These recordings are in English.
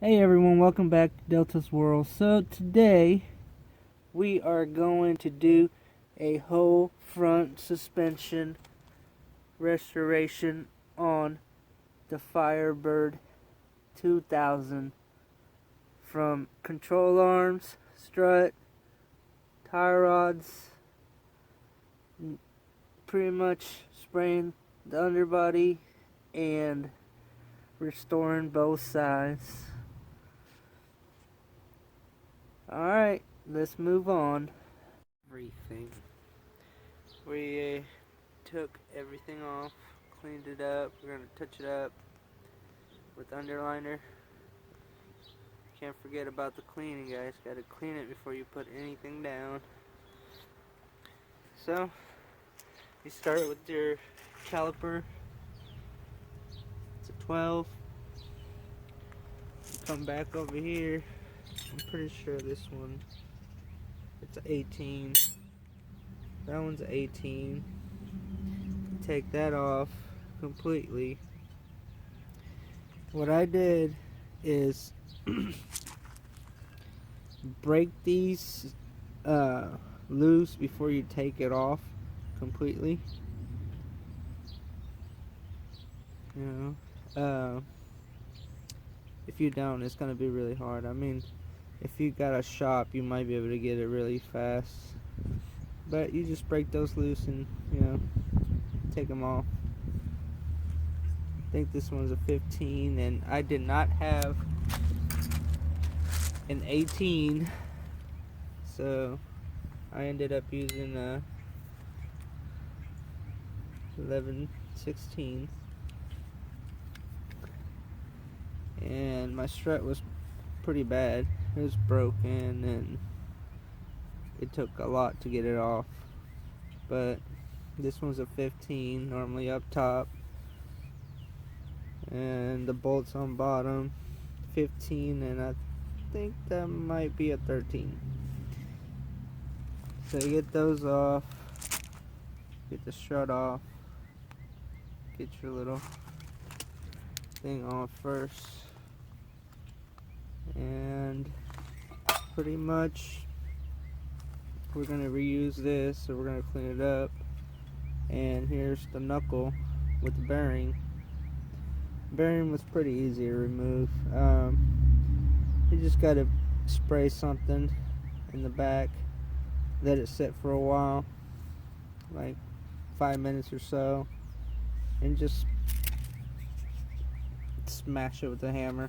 Hey everyone, welcome back to Delta's World. So today we are going to do a whole front suspension restoration on the Firebird 2000, from control arms, strut, tire rods, pretty much spraying the underbody and restoring both sides. Alright, let's move on. Everything. We took everything off, cleaned it up. We're going to touch it up with underliner. Can't forget about the cleaning, guys. Got to clean it before you put anything down. So, you start with your caliper. It's a 12. You come back over here. I'm pretty sure this one, it's an 18. That one's an 18. Take that off completely. What I did is break these loose before you take it off completely. You know, if you don't, it's gonna be really hard. I mean, if you got a shop, you might be able to get it really fast, but you just break those loose and, you know, take them off. I think this one's a 15, and I did not have an 18, so I ended up using a 11/16, and my strut was pretty bad. It was broken and it took a lot to get it off, but this one's a 15 normally up top, and the bolts on bottom 15, and I think that might be a 13. So you get those off, get the strut off, get your little thing off first, and pretty much we're going to reuse this, so we're going to clean it up. And here's the knuckle with the bearing. Bearing was pretty easy to remove. You just got to spray something in the back, let it sit for a while, like 5 minutes or so, and just smash it with a hammer.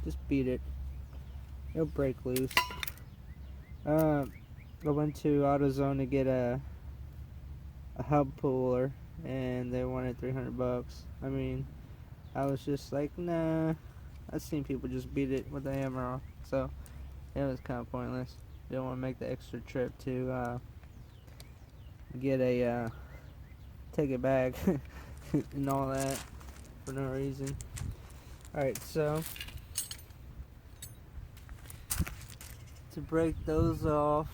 Just beat it. It'll break loose. I went to AutoZone to get a hub puller, and they wanted $300. I mean, I was just like, nah. I've seen people just beat it with a hammer on, so it was kind of pointless. You don't want to make the extra trip to get a take it back and all that for no reason. Alright, so to break those off,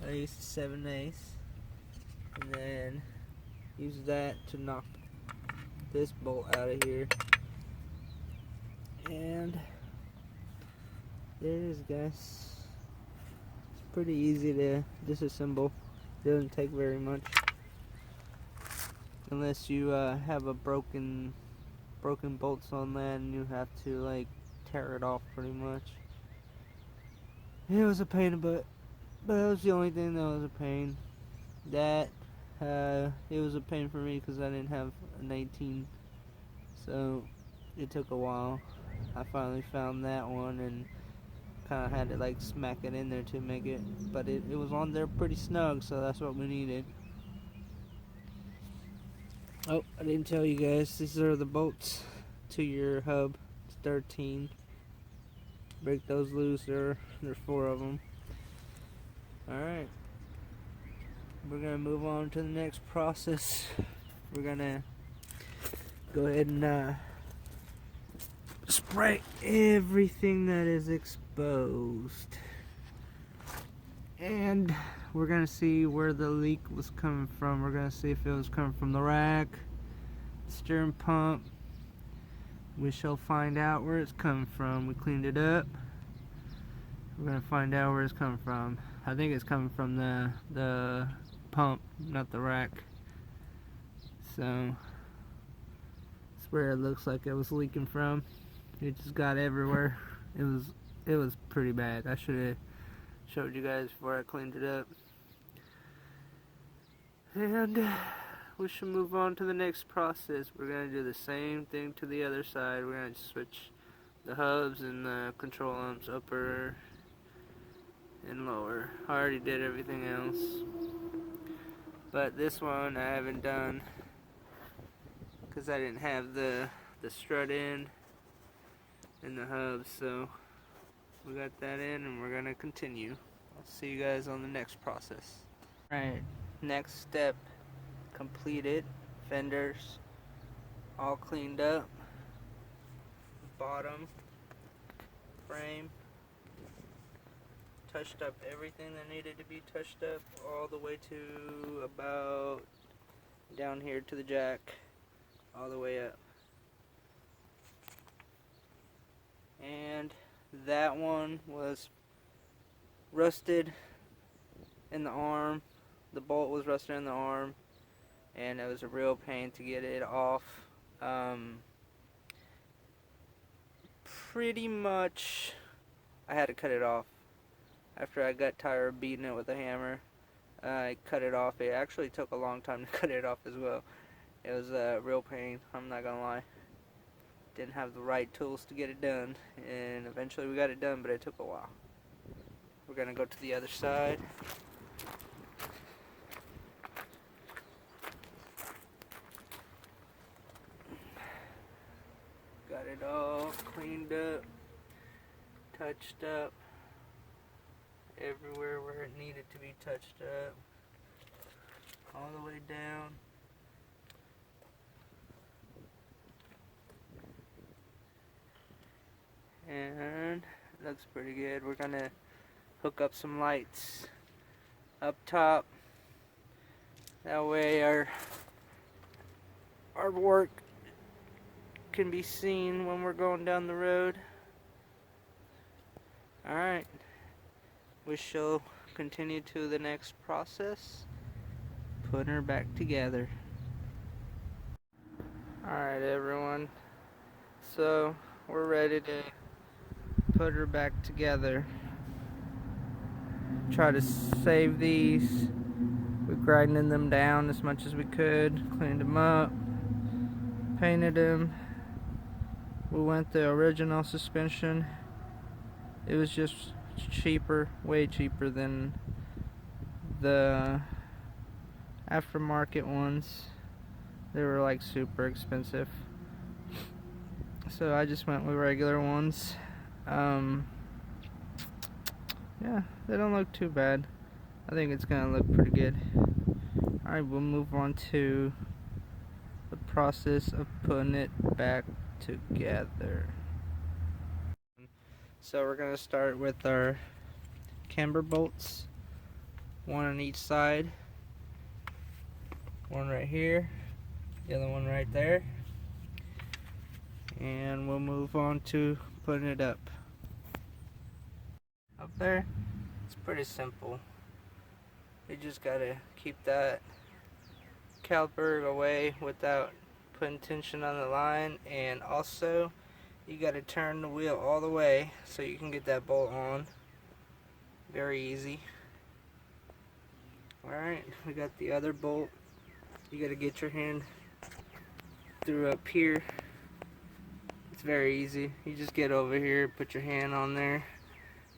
I used 7/8, and then use that to knock this bolt out of here. And there it is, guys. It's pretty easy to disassemble. It doesn't take very much, unless you have a broken bolts on that, and you have to like tear it off pretty much. It was a pain in the butt, but that was the only thing that was a pain. That it was a pain for me because I didn't have an 18, so it took a while. I finally found that one and kind of had to like smack it in there to make it, but it was on there pretty snug, so that's what we needed. Oh, I didn't tell you guys, these are the bolts to your hub. It's 13. Break those loose. There's 4 of them. Alright, we're gonna move on to the next process. We're gonna go ahead and spray everything that is exposed, and we're gonna see where the leak was coming from. We're gonna see if it was coming from the rack, steering pump, we shall find out where it's coming from. We cleaned it up. We're gonna find out where it's coming from. I think it's coming from the pump, not the rack. So that's where it looks like it was leaking from. It just got everywhere. It was pretty bad. I should have showed you guys before I cleaned it up. And we should move on to the next process. We're gonna do the same thing to the other side. We're gonna switch the hubs and the control arms upper and lower. I already did everything else, but this one I haven't done because I didn't have the strut in and the hubs, so we got that in and we're gonna continue. I'll see you guys on the next process. Alright, next step completed. Fenders all cleaned up. Bottom frame, touched up everything that needed to be touched up, all the way to about down here to the jack, all the way up. And that one was rusted in the arm. The bolt was rusted in the arm, and it was a real pain to get it off. Pretty much I had to cut it off. After I got tired of beating it with a hammer, I cut it off. It actually took a long time to cut it off as well. It was a real pain, I'm not gonna lie. Didn't have the right tools to get it done, and eventually we got it done, but it took a while. We're gonna go to the other side. Got it all cleaned up, touched up, everywhere where it needed to be touched up, all the way down. And it looks pretty good. We're gonna hook up some lights up top. That way our work can be seen when we're going down the road. Alright, we shall continue to the next process, putting her back together. Alright everyone, so we're ready to put her back together. Try to save these. We're grinding them down as much as we could, cleaned them up, painted them. We went the original suspension. It was just cheaper, way cheaper than the aftermarket ones. They were like super expensive, so I just went with regular ones. Yeah, they don't look too bad. I think it's gonna look pretty good. Alright, we'll move on to the process of putting it back together. So we're gonna start with our camber bolts, one on each side, one right here, the other one right there, and we'll move on to putting it up there. It's pretty simple. You just gotta keep that caliper away without putting tension on the line, and also you gotta turn the wheel all the way so you can get that bolt on. Very easy. Alright, we got the other bolt. You gotta get your hand through up here. It's very easy. You just get over here, put your hand on there.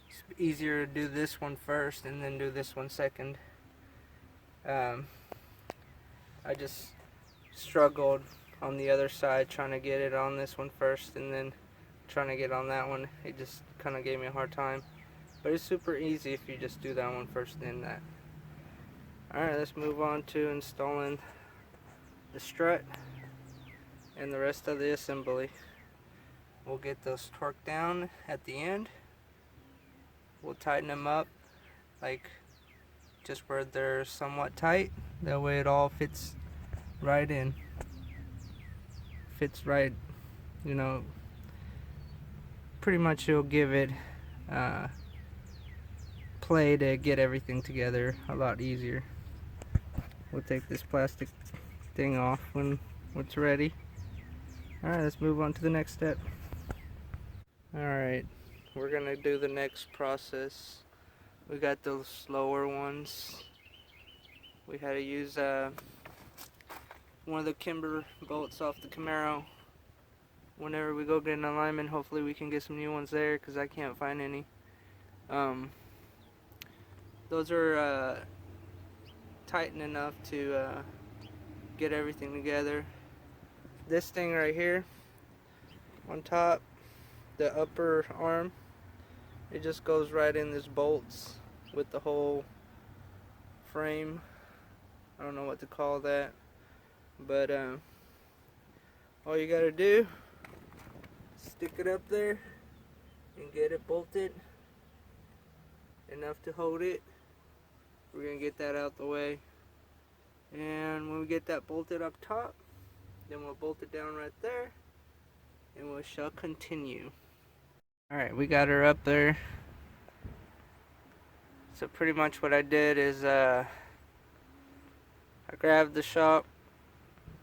It's easier to do this one first and then do this one second. I just struggled on the other side trying to get it on this one first and then trying to get on that one. It just kind of gave me a hard time, but it's super easy if you just do that one first then that. Alright, let's move on to installing the strut and the rest of the assembly. We'll get those torqued down at the end. We'll tighten them up, like just where they're somewhat tight. That way it all fits right in. Fits right you know, pretty much it'll give it play to get everything together a lot easier. We'll take this plastic thing off when it's ready. Alright, let's move on to the next step. Alright, we're gonna do the next process. We got those slower ones. We had to use one of the Kimber bolts off the Camaro. Whenever we go get an alignment, hopefully we can get some new ones there, because I can't find any. Those are tighten enough to get everything together. This thing right here on top, the upper arm, it just goes right in this bolts with the whole frame. I don't know what to call that, but all you gotta do, stick it up there and get it bolted enough to hold it. We're gonna get that out the way, and when we get that bolted up top, then we'll bolt it down right there, and we shall continue. Alright, we got her up there. So pretty much what I did is I grabbed the shock,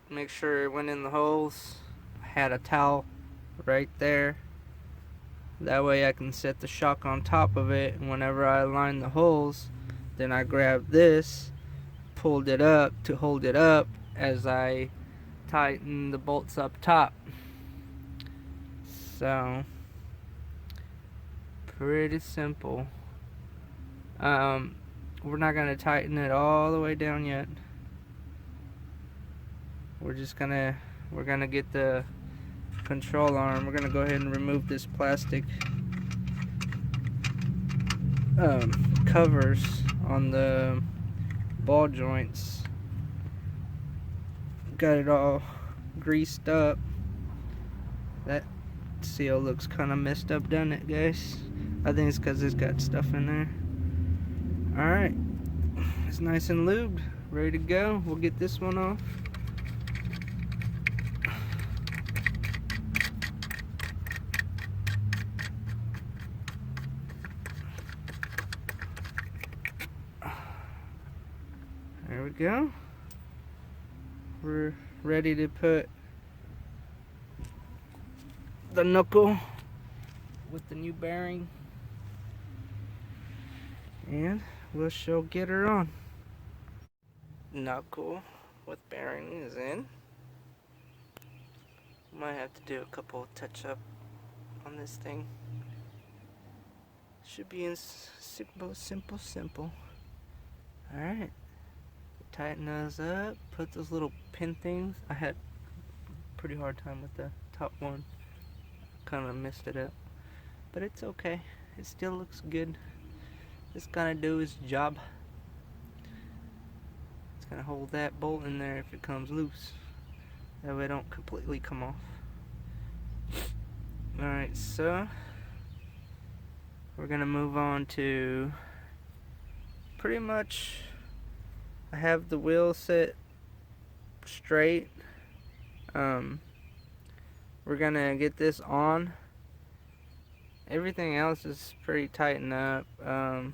make sure it went in the holes. I had a towel right there. That way I can set the shock on top of it, and whenever I align the holes, then I grabbed this, pulled it up to hold it up as I tighten the bolts up top. So pretty simple. We're not gonna tighten it all the way down yet. We're gonna get the control arm. We're gonna go ahead and remove this plastic covers on the ball joints. Got it all greased up. That seal looks kind of messed up, doesn't it, guys? I think it's because it's got stuff in there. Alright, it's nice and lubed, ready to go. We'll get this one off. There we go. We're ready to put the knuckle with the new bearing, and we shall get her on. Knuckle with bearing is in. Might have to do a couple of touch up on this thing. Should be in simple. Alright, tighten those up, put those little pin things. I had a pretty hard time with the top one, kind of messed it up, but it's okay, it still looks good. It's gonna do its job. It's gonna hold that bolt in there if it comes loose, that way it don't completely come off. Alright, so we're gonna move on to pretty much, I have the wheel set straight. We're gonna get this on. Everything else is pretty tightened up. I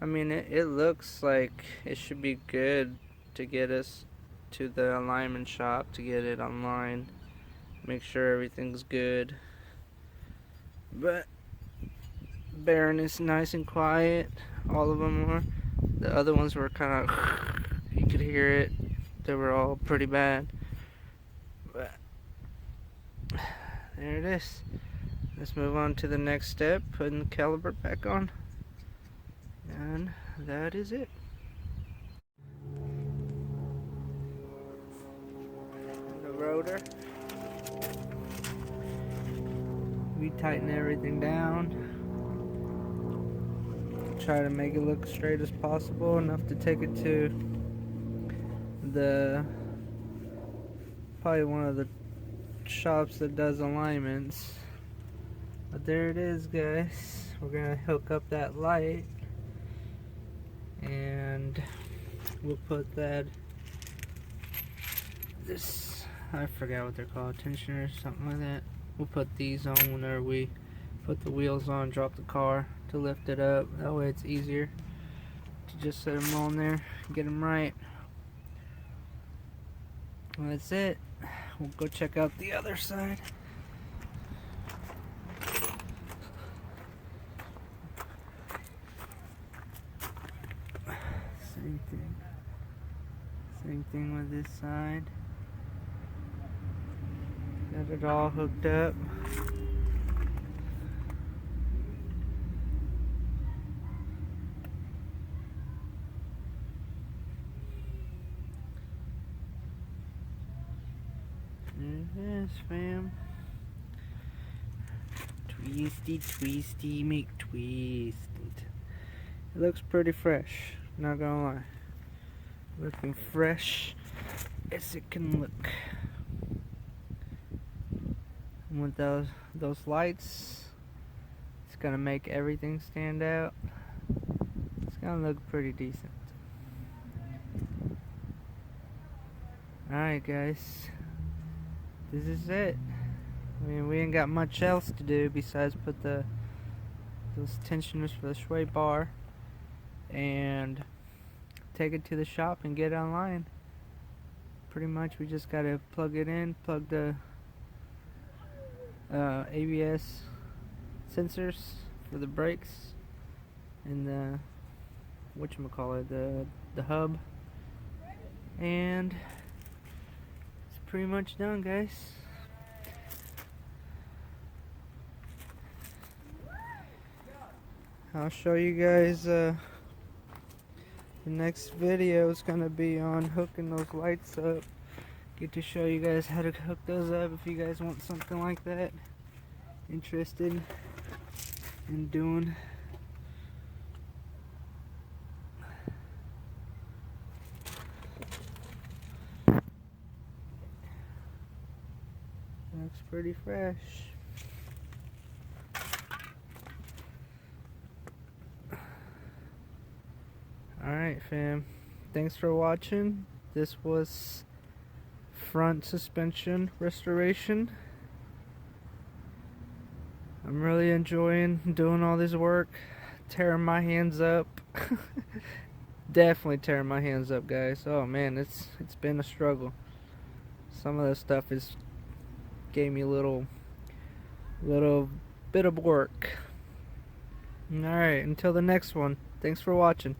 mean, it looks like it should be good to get us to the alignment shop to get it online. Make sure everything's good. But bearing is nice and quiet. All of them were. The other ones were kind of, you could hear it. They were all pretty bad. But there it is. Let's move on to the next step, putting the caliper back on. And that is it. The rotor. We tighten everything down. Try to make it look straight as possible, enough to take it to the probably one of the shops that does alignments. But there it is, guys. We're gonna hook up that light, and we'll put this I forgot what they're called, tensioners, something like that. We'll put these on whenever we put the wheels on, drop the car to lift it up. That way it's easier to just set them on there, get them right. Well, that's it. We'll go check out the other side. Same thing. Same thing with this side. Got it all hooked up. There it is, fam. Twisty, twisty, make twist. It looks pretty fresh, not gonna lie. Looking fresh as it can look. And with those lights, it's gonna make everything stand out. It's gonna look pretty decent. Alright guys, this is it. I mean, we ain't got much else to do besides put those tensioners for the sway bar and take it to the shop and get it online. Pretty much we just gotta plug it in, plug the ABS sensors for the brakes and the whatchamacallit, the hub, and it's pretty much done, guys. I'll show you guys the next video is gonna be on hooking those lights up. Get to show you guys how to hook those up if you guys want something like that. Interested in doing. Looks pretty fresh. Alright fam, thanks for watching. This was front suspension restoration. I'm really enjoying doing all this work, tearing my hands up. Definitely tearing my hands up, guys. Oh man, it's been a struggle. Some of the stuff is gave me a little bit of work. Alright, until the next one, thanks for watching.